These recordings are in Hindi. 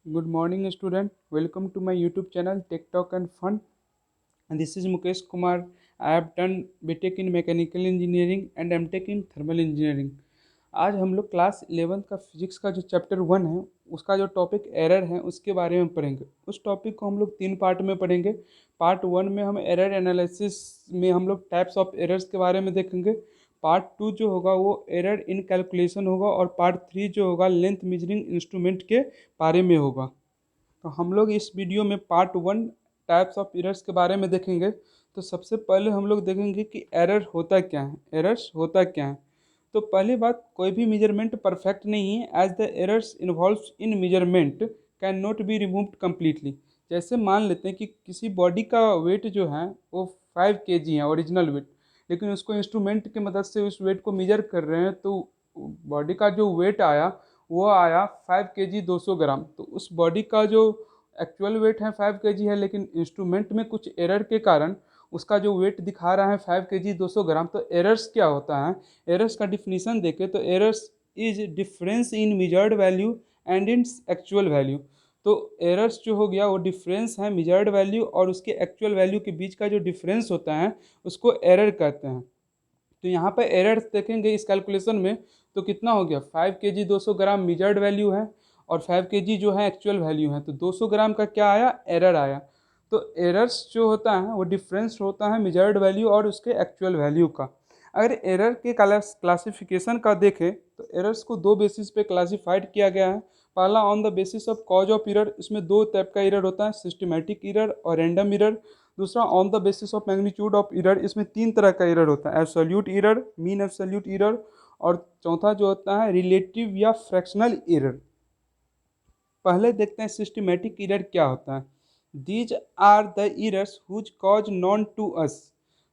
Good morning, student. Welcome to my YouTube channel Tech Talk and Fun. And this is Mukesh Kumar. I have done BTech in Mechanical Engineering and MTech in Thermal Engineering. आज हम लोग क्लास 11th का फिजिक्स का जो चैप्टर 1 है उसका जो टॉपिक एरर है उसके बारे में पढ़ेंगे। उस टॉपिक को हम लोग 3 पार्ट में पढ़ेंगे। पार्ट 1 में हम एरर एनालिसिस में हम लोग टाइप्स ऑफ एरर्स के बारे में देखेंगे। पार्ट 2 जो होगा वो एरर इन कैलकुलेशन होगा और पार्ट 3 जो होगा लेंथ मेजरिंग इंस्ट्रूमेंट के बारे में होगा। तो हम लोग इस वीडियो में पार्ट 1 टाइप्स ऑफ एरर्स के बारे में देखेंगे। तो सबसे पहले हम लोग देखेंगे कि एरर होता क्या है, एरर्स होता क्या है। तो पहली बात, कोई भी मेजरमेंट परफेक्ट नहीं है as the errors involves in measurement can not be removed completely. जैसे मान लेते हैं कि किसी बॉडी का वेट जो है वो 5 kg है ओरिजिनल वेट, लेकिन उसको इंस्ट्रूमेंट की मदद से उस वेट को मेजर कर रहे हैं तो बॉडी का जो वेट आया वो आया 5 kg 200 ग्राम। तो उस बॉडी का जो एक्चुअल वेट है 5 kg है, लेकिन इंस्ट्रूमेंट में कुछ एरर के कारण उसका जो वेट दिखा रहा है 5 kg 200 ग्राम। तो एरर्स क्या होता है, एरर्स का डिफिनीशन देखें तो errors is difference in measured value and its actual value. तो एरर्स जो हो गया वो डिफरेंस है मेजर्ड वैल्यू और उसके एक्चुअल वैल्यू के बीच का जो डिफरेंस होता है उसको एरर कहते हैं। तो यहाँ पर एरर्स देखेंगे इस कैलकुलेशन में तो कितना हो गया, 5 kg 200 ग्राम मेजर्ड वैल्यू है और 5 kg जो है एक्चुअल वैल्यू है, तो 200 ग्राम का क्या आया, एरर आया। तो एरर्स जो होता है वो डिफरेंस होता है मेजर्ड वैल्यू और उसके एक्चुअल वैल्यू का। अगर एरर के क्लासिफिकेशन का देखें तो एरर्स को 2 बेसिस पे क्लासिफाइड किया गया है। पहला on the basis of cause of error, इसमें 2 टाइप का एरर होता है, सिस्टमेटिक एरर और रैंडम एरर। दूसरा on the basis of magnitude of error, इसमें 3 तरह का एरर होता है, absolute error, mean absolute error और चौथा जो होता है रिलेटिव या फ्रैक्शनल एरर। पहले देखते हैं सिस्टमेटिक एरर क्या होता है। These are the errors whose cause known to us,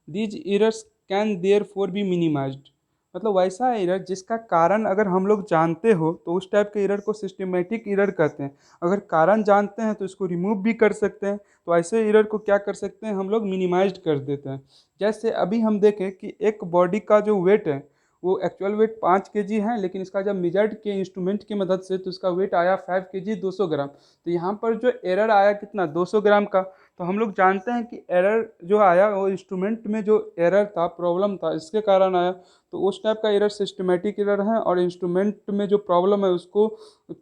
these errors can therefore be minimized. मतलब वैसा एरर जिसका कारण अगर हम लोग जानते हो तो उस टाइप के एरर को सिस्टमेटिक एरर कहते हैं। अगर कारण जानते हैं तो इसको रिमूव भी कर सकते हैं, तो ऐसे एरर को क्या कर सकते हैं, हम लोग मिनिमाइज्ड कर देते हैं। जैसे अभी हम देखें कि एक बॉडी का जो वेट है वो एक्चुअल वेट 5 kg है, लेकिन इसका जब मेजर्ड के इंस्ट्रूमेंट की मदद से तो इसका वेट आया 5 kg 200 ग्राम। तो यहाँ पर जो एरर आया कितना, 200 ग्राम का। तो हम लोग जानते हैं कि एरर जो आया वो इंस्ट्रूमेंट में जो एरर था, प्रॉब्लम था, इसके कारण आया। तो उस टाइप का एरर सिस्टमेटिक एरर है और इंस्ट्रूमेंट में जो प्रॉब्लम है उसको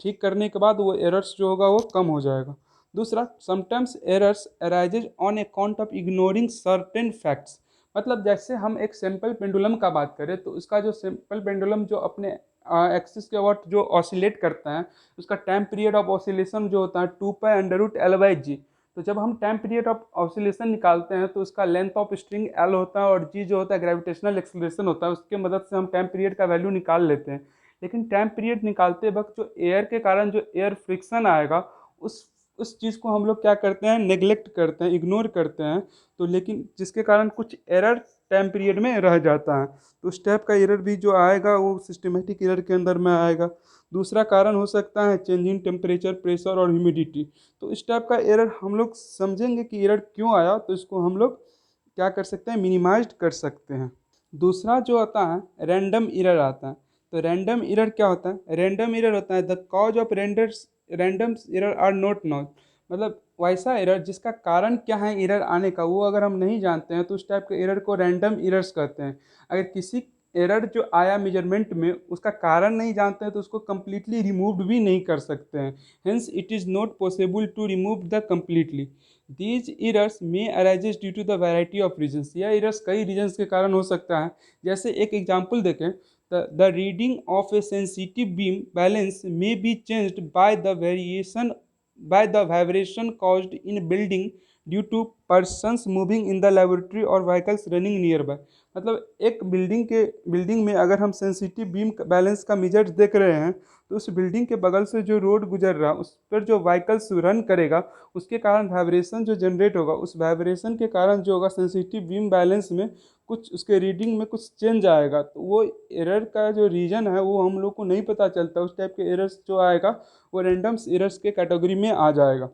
ठीक करने के बाद वो एरर्स जो होगा वो कम हो जाएगा। दूसरा, sometimes errors arises on account of ignoring certain facts. मतलब जैसे हम एक सिंपल पेंडुलम का बात करें तो उसका जो सिंपल पेंडुलम जो अपने एक्सिस के अबाउट जो ऑसिलेट करता है उसका टाइम पीरियड ऑफ ऑसिलेशन जो होता है 2π√L/g। तो जब हम टाइम पीरियड ऑफ ऑसिलेशन निकालते हैं तो उसका लेंथ ऑफ स्ट्रिंग L होता है और G जो होता है ग्रेविटेशनल एक्सेलरेशन होता है, उसके मदद से हम टाइम पीरियड का वैल्यू निकाल लेते हैं। लेकिन टाइम पीरियड निकालते वक्त जो एयर के कारण जो एयर फ्रिक्शन आएगा उस उस चीज़ को हम लोग क्या करते हैं, नेग्लेक्ट करते हैं, इग्नोर करते हैं। तो लेकिन जिसके कारण कुछ एरर टाइम पीरियड में रह जाता है। तो उस टाइप का एरर भी जो आएगा वो सिस्टमेटिक एरर के अंदर में आएगा। दूसरा कारण हो सकता है चेंज इन टेम्परेचर, प्रेशर और ह्यूमिडिटी। तो इस टाइप का एरर हम लोग समझेंगे कि एरर क्यों आया, तो इसको हम लोग क्या कर सकते हैं, मिनिमाइज कर सकते हैं। दूसरा जो आता है रैंडम एरर आता है। तो रैंडम एरर क्या होता है, रैंडम एरर होता है the cause of random error are not known. मतलब वैसा एरर जिसका कारण क्या है एरर आने का वो अगर हम नहीं जानते हैं तो उस टाइप के एरर को रैंडम एरर्स कहते हैं। अगर किसी एरर जो आया मेजरमेंट में उसका कारण नहीं जानते हैं तो उसको कम्प्लीटली रिमूव भी नहीं कर सकते हैं। Hence it is not possible to remove the completely. These errors में arises due to the variety of reasons. यह एरर्स कई रीजन्स के कारण हो सकता है। जैसे एक एग्जाम्पल देखें, the reading of a sensitive beam balance may be changed by the vibration caused in building due to persons moving in the laboratory or vehicles running nearby। मतलब एक बिल्डिंग में अगर हम सेंसिटिव बीम बैलेंस का मेजर देख रहे हैं तो उस बिल्डिंग के बगल से जो रोड गुजर रहा उस पर जो व्हीकल्स रन करेगा उसके कारण वाइब्रेशन जो जनरेट होगा, उस वाइब्रेशन के कारण जो होगा सेंसिटिव बीम बैलेंस में कुछ उसके रीडिंग में कुछ चेंज आएगा। तो वो एरर का जो रीजन है वो हम लोग को नहीं पता चलता। उस टाइप के एरर्स जो आएगा वो रैंडम्स एरर्स के कैटेगरी में आ जाएगा।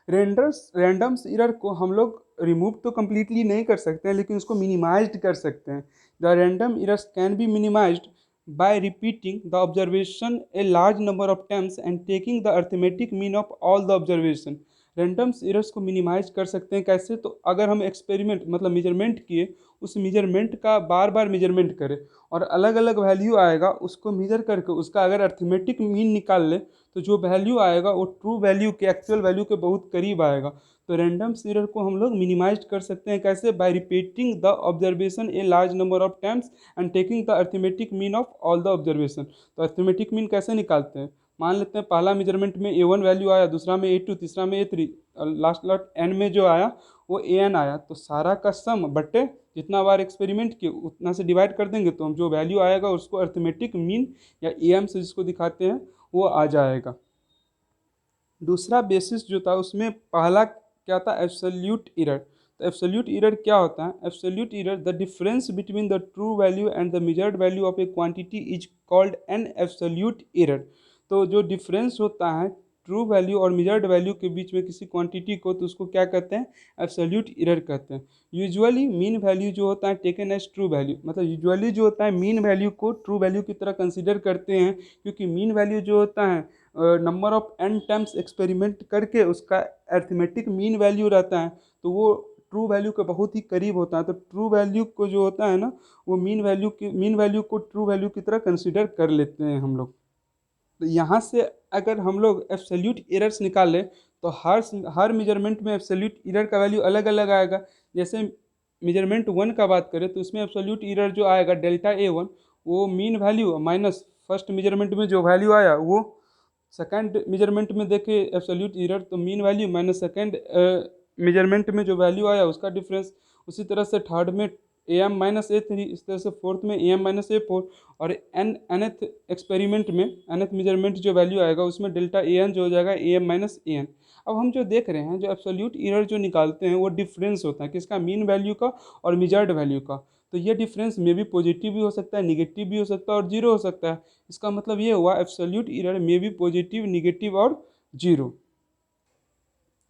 रैंडम्स एरर को हम लोग रिमूव तो कम्प्लीटली नहीं कर सकते हैं लेकिन उसको मिनिमाइज्ड कर सकते हैं। The random errors can be minimised by repeating the observation a large number of times and taking the arithmetic mean of all the observation। Randoms errors को मिनिमाइज कर सकते हैं कैसे? तो अगर हम एक्सपेरिमेंट मतलब मेजरमेंट किए, उस मेजरमेंट का बार बार मेजरमेंट करें और अलग अलग वैल्यू आएगा उसको मेजर करके उसका अगर अर्थमेटिक मीन निकाल ले तो जो वैल्यू आएगा वो ट्रू वैल्यू के एक्चुअल वैल्यू के बहुत करीब आएगा। तो रैंडम्स एरर को हम लोग मिनिमाइज कर सकते हैं कैसे? Bye repeating the observation a large number of times and taking the arithmetic mean of all the observation. तो अर्थमेटिक मीन कैसे निकालते हैं? मान लेते हैं पहला मेजरमेंट में A1 वैल्यू आया, दूसरा में A2, तीसरा में A3 और लास्ट एंड में जो आया वो AN आया। तो सारा का सम बट्टे जितना बार एक्सपेरिमेंट किए उतना से डिवाइड कर देंगे तो हम जो वैल्यू आएगा उसको अर्थमेटिक मीन या AM से जिसको दिखाते हैं वो आ जाएगा। दूसरा बेसिस जो था उसमें पहला क्या था? Absolute error. तो एब्सोल्यूट एरर क्या होता है? Absolute error the difference between the true value and the measured value of a quantity is called an absolute error. तो जो डिफरेंस होता है ट्रू वैल्यू और मेजर्ड वैल्यू के बीच में किसी क्वांटिटी को, तो उसको क्या कहते हैं? एब्सोल्यूट एरर कहते हैं। यूजुअली मीन वैल्यू जो होता है टेकन एज ट्रू वैल्यू, मतलब यूजुअली जो होता है मीन वैल्यू को ट्रू वैल्यू की तरह कंसिडर करते हैं, क्योंकि मीन वैल्यू जो होता है number of n times experiment करके उसका अर्थमेटिक मीन वैल्यू रहता है, तो वो ट्रू वैल्यू के बहुत ही करीब होता है। तो ट्रू वैल्यू को जो होता है ना वो मीन वैल्यू को ट्रू वैल्यू की तरह कंसिडर कर लेते हैं हम लोग। तो यहाँ से अगर हम लोग एब्सोल्यूट एरर्स निकाल लें तो हर मेजरमेंट में एब्सोल्यूट एरर का वैल्यू अलग अलग आएगा। जैसे मेजरमेंट 1 का बात करें तो इसमें एब्सोल्यूट एरर जो आएगा डेल्टा A1 वो mean value minus first measurement में जो वैल्यू आया वो सेकंड मेजरमेंट में देखे एब्सोल्यूट एरर तो mean value minus second measurement में जो वैल्यू आया उसका डिफरेंस। उसी तरह से थर्ड में AM माइनस A3, इस तरह से फोर्थ में AM माइनस A4 और nth एक्सपेरिमेंट में nth मेजरमेंट जो वैल्यू आएगा उसमें डेल्टा AN जो हो जाएगा AM माइनस AN। अब हम जो देख रहे हैं जो एब्सोल्यूट एरर जो निकालते हैं वो डिफरेंस होता है किसका? मीन वैल्यू का और मेजर्ड वैल्यू का। तो ये डिफरेंस में भी पॉजिटिव भी हो सकता है, निगेटिव भी हो सकता है और जीरो हो सकता है। इसका मतलब ये हुआ एब्सोल्यूट एरर में भी पॉजिटिव, निगेटिव और जीरो।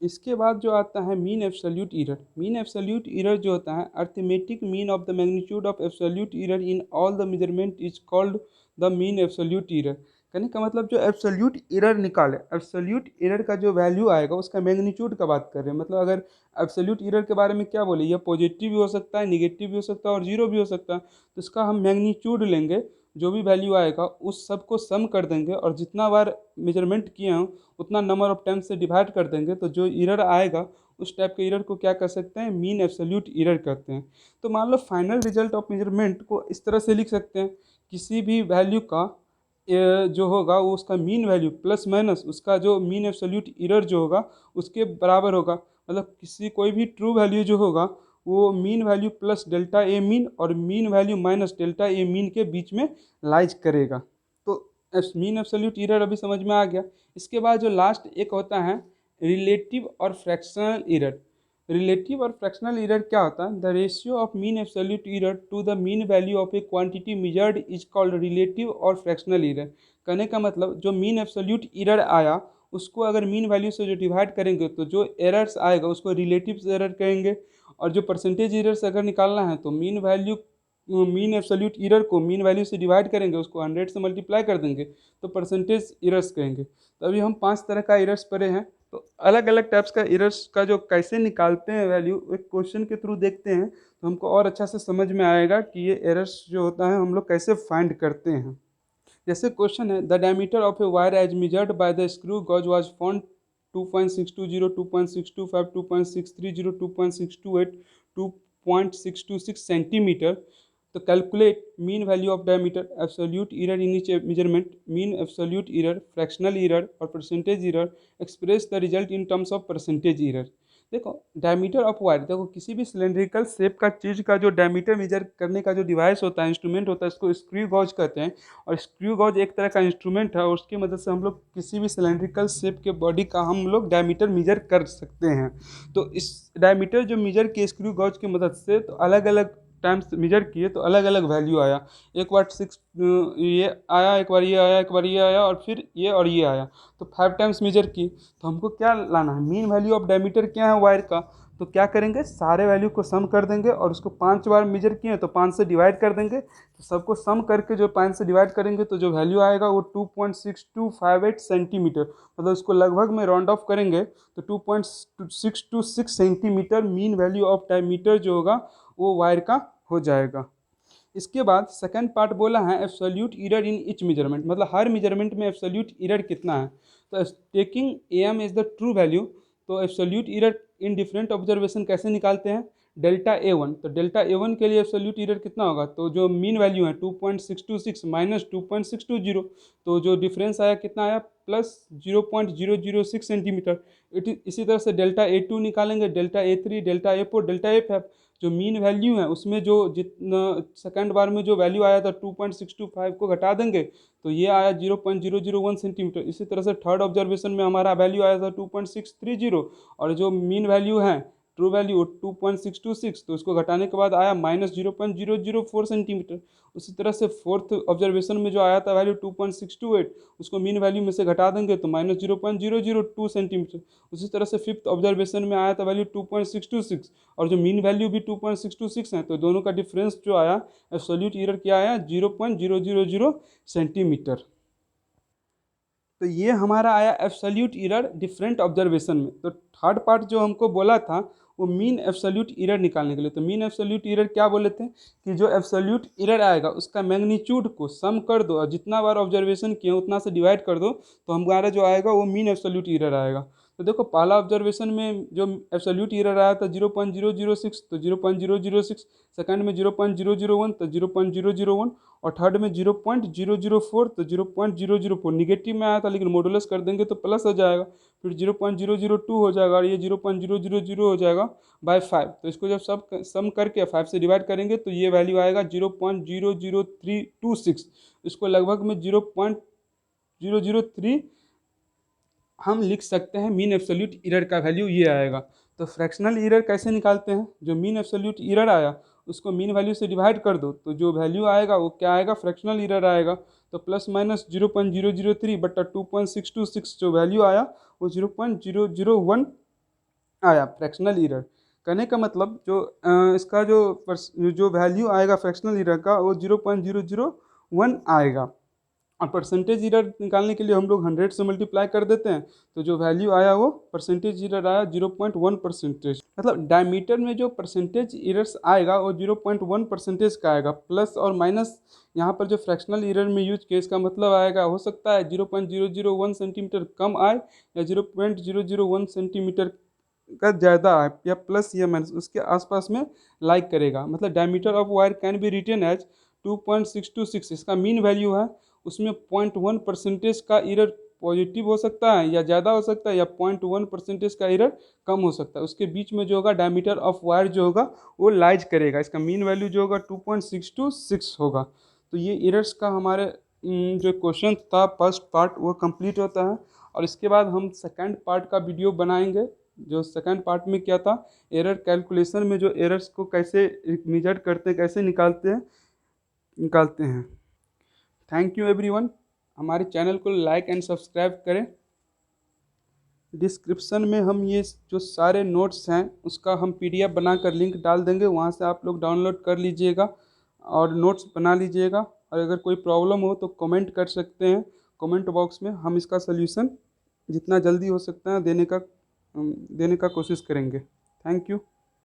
इसके बाद जो आता है mean absolute error. Mean absolute error जो होता है arithmetic mean of the magnitude of absolute error in all the measurement is called the mean absolute error. कहने का मतलब जो एब्सोल्यूट एरर निकाले, एब्सोल्यूट एरर का जो वैल्यू आएगा उसका मैग्नीट्यूड का बात कर रहे हैं। मतलब अगर एब्सोल्यूट एरर के बारे में क्या बोले, ये पॉजिटिव भी हो सकता है, निगेटिव भी हो सकता है और जीरो भी हो सकता है। तो इसका हम मैग्नीट्यूड लेंगे, जो भी वैल्यू आएगा उस सब को सम कर देंगे और जितना बार मेजरमेंट किए हों उतना नंबर ऑफ टाइम्स से डिवाइड कर देंगे। तो जो एरर आएगा उस टाइप के एरर को क्या कर सकते हैं? मीन एब्सोल्यूट एरर कहते हैं। तो मान लो फाइनल रिजल्ट ऑफ मेजरमेंट को इस तरह से लिख सकते हैं, किसी भी वैल्यू का जो होगा वो उसका मीन वैल्यू प्लस माइनस उसका जो मीन एब्सोल्यूट एरर जो होगा उसके बराबर होगा। मतलब किसी कोई भी ट्रू वैल्यू जो होगा वो mean value plus delta A mean और mean value minus delta A mean के बीच में लाइज करेगा। तो मीन एब्सोल्यूट एरर अभी समझ में आ गया। इसके बाद जो लास्ट एक होता है रिलेटिव और फ्रैक्शनल एरर। रिलेटिव और फ्रैक्शनल एरर क्या होता है? The ratio of mean absolute error to the mean value of a quantity measured is called relative और फ्रैक्शनल एरर। कहने का मतलब जो मीन एब्सोल्यूट एरर आया उसको अगर मीन वैल्यू से जो डिवाइड करेंगे तो जो एरर्स आएगा उसको रिलेटिव एरर कहेंगे। और जो परसेंटेज एरर्स अगर निकालना है तो मीन एब्सोल्यूट एरर को मीन वैल्यू से डिवाइड करेंगे, उसको 100 से मल्टीप्लाई कर देंगे तो परसेंटेज एरर्स कहेंगे। तो अभी हम 5 तरह का एरर्स पढ़े हैं। तो अलग अलग टाइप्स का एरर्स का जो कैसे निकालते हैं वैल्यू एक क्वेश्चन के थ्रू देखते हैं तो हमको और अच्छा से समझ में आएगा कि ये एरर्स जो होता है हम लोग कैसे फाइंड करते हैं। जैसे क्वेश्चन है the diameter of a wire as measured by the screw gauge was found 2.620, 2.625, 2.630, 2.628, 2.626 centimetre. तो calculate mean value of diameter, absolute error in each measurement, mean absolute error, fractional error और percentage error. Express the result in terms of percentage error. देखो डायमीटर ऑफ वायर, देखो किसी भी सिलेंड्रिकल शेप का चीज़ का जो डायमीटर मेजर करने का जो डिवाइस होता है, इंस्ट्रूमेंट होता है, इसको स्क्रू गॉज कहते हैं। और स्क्रू गॉज एक तरह का इंस्ट्रूमेंट है और उसकी मदद से हम लोग किसी भी सिलेंड्रिकल शेप के बॉडी का हम लोग डायमीटर मेजर कर सकते हैं। तो इस डायमीटर जो मेजर किए स्क्रू गॉज की मदद से तो अलग अलग टाइम्स मेजर किए तो अलग अलग वैल्यू आया। एक बार 6 ये आया, एक बार ये आया, एक बार ये आया और फिर ये और ये आया। तो 5 टाइम्स मेजर की तो हमको क्या लाना है? मीन वैल्यू ऑफ डायमीटर क्या है वायर का? तो क्या करेंगे, सारे वैल्यू को सम कर देंगे और उसको 5 बार मेजर किए हैं तो 5 से डिवाइड कर देंगे। तो सबको सम करके जो 5 से डिवाइड करेंगे तो जो वैल्यू आएगा वो 2.6258 सेंटीमीटर, मतलब उसको लगभग में राउंड ऑफ करेंगे तो 2.626 centimetre mean value of diameter जो होगा वो वायर का हो जाएगा। इसके बाद सेकंड पार्ट बोला है absolute error in each measurement, मतलब हर मेजरमेंट में एब्सोल्यूट एरर कितना है। तो taking M is the true value, तो absolute error in different observation कैसे निकालते हैं, डेल्टा ए वन, तो डेल्टा ए वन के लिए एब्सोल्यूट एरर कितना होगा, तो जो मीन वैल्यू है 2.626 माइनस 2.620, तो जो डिफरेंस आया कितना आया प्लस 0.006 सेंटीमीटर। इसी तरह से डेल्टा ए टू निकालेंगे, delta A three, delta A four, delta A five, जो मीन वैल्यू है उसमें जो जितना सेकंड बार में जो वैल्यू आया था 2.625 को घटा देंगे तो ये आया 0.001 सेंटीमीटर। इसी तरह से थर्ड ऑब्जर्वेशन में हमारा वैल्यू आया था 2.630 और जो मीन वैल्यू है ट्रू वैल्यू 2.626, तो इसको घटाने के बाद आया माइनस 0.004 सेंटीमीटर। उसी तरह से फोर्थ ऑब्जर्वेशन में जो आया था वैल्यू 2.628, उसको मीन वैल्यू में से घटा देंगे तो माइनस 0.002 सेंटीमीटर। उसी तरह से फिफ्थ ऑब्जर्वेशन में आया था वैल्यू 2.626 और जो मीन वैल्यू भी 2.626 है, तो दोनों का डिफरेंस जो आया एब्सोल्यूट एरर क्या आया 0.000 सेंटीमीटर। तो ये हमारा आया एब्सोल्यूट एरर डिफरेंट ऑब्जर्वेशन में। तो थर्ड पार्ट जो हमको बोला था वो मीन एब्सोल्यूट एरर निकालने के लिए, तो मीन एब्सोल्यूट एरर क्या बोले थे कि जो एब्सोल्यूट एरर आएगा उसका मैग्नीट्यूड को सम कर दो और जितना बार ऑब्जर्वेशन किए उतना से डिवाइड कर दो तो हमारा जो आएगा वो मीन एब्सोल्यूट एरर आएगा। तो देखो पहला ऑब्जर्वेशन में जो एब्सोल्यूट एरर आया था 0.006, तो 0.006, सेकंड में 0.001 तो 0.001 और थर्ड में 0.004 तो 0.004 निगेटिव में आया था लेकिन मॉडुलस कर देंगे तो प्लस हो जाएगा, फिर 0.002 हो जाएगा और ये 0.000 हो जाएगा बाय 5। तो इसको जब सब सम करके 5 से डिवाइड करेंगे तो ये वैल्यू आएगा 0.00326, इसको लगभग में 0.003 हम लिख सकते हैं मीन एब्सोल्यूट एरर का वैल्यू ये आएगा। तो फ्रैक्शनल एरर कैसे निकालते हैं, जो मीन एब्सोल्यूट एरर आया उसको मीन वैल्यू से डिवाइड कर दो तो जो वैल्यू आएगा वो क्या आएगा, फ्रैक्शनल एरर आएगा। तो प्लस माइनस 0.003 बटा 2.626 जो वैल्यू आया वो 0.001 आया फ्रैक्शनल एरर। कहने का मतलब जो इसका जो वैल्यू आएगा फ्रैक्शनल एरर का वो 0.001 आएगा। और परसेंटेज एरर निकालने के लिए हम लोग 100 से मल्टीप्लाई कर देते हैं तो जो वैल्यू आया वो परसेंटेज एरर आया 0.1%। मतलब डायमीटर में जो परसेंटेज एरर्स आएगा वो 0.1% का आएगा। प्लस और माइनस यहाँ पर जो फ्रैक्शनल एरर में यूज किया इसका मतलब आएगा, हो सकता है 0.001 सेंटीमीटर कम आए या 0.001 सेंटीमीटर का ज़्यादा आए या प्लस या माइनस उसके आसपास में लाइक करेगा। मतलब diameter of wire can be written as 2.626, इसका मीन वैल्यू है, उसमें 0.1% का एरर पॉजिटिव हो सकता है या ज़्यादा हो सकता है या 0.1% का एरर कम हो सकता है। उसके बीच में जो होगा डायमीटर ऑफ वायर जो होगा वो लाइज करेगा, इसका मीन वैल्यू जो होगा 2.626 होगा। तो ये एरर्स का हमारे जो क्वेश्चन था फर्स्ट पार्ट वो कंप्लीट होता है। और इसके बाद हम सेकंड पार्ट का वीडियो बनाएंगे। जो सेकंड पार्ट में क्या था, एरर कैलकुलेशन में जो एरर्स को कैसे मेजर करते हैं, कैसे निकालते हैं। थैंक यू एवरीवन, हमारे चैनल को लाइक एंड सब्सक्राइब करें। डिस्क्रिप्शन में हम ये जो सारे नोट्स हैं उसका हम PDF बनाकर लिंक डाल देंगे, वहाँ से आप लोग डाउनलोड कर लीजिएगा और नोट्स बना लीजिएगा। और अगर कोई प्रॉब्लम हो तो कमेंट कर सकते हैं कमेंट बॉक्स में, हम इसका सल्यूशन जितना जल्दी हो सकता है देने का कोशिश करेंगे। Thank you.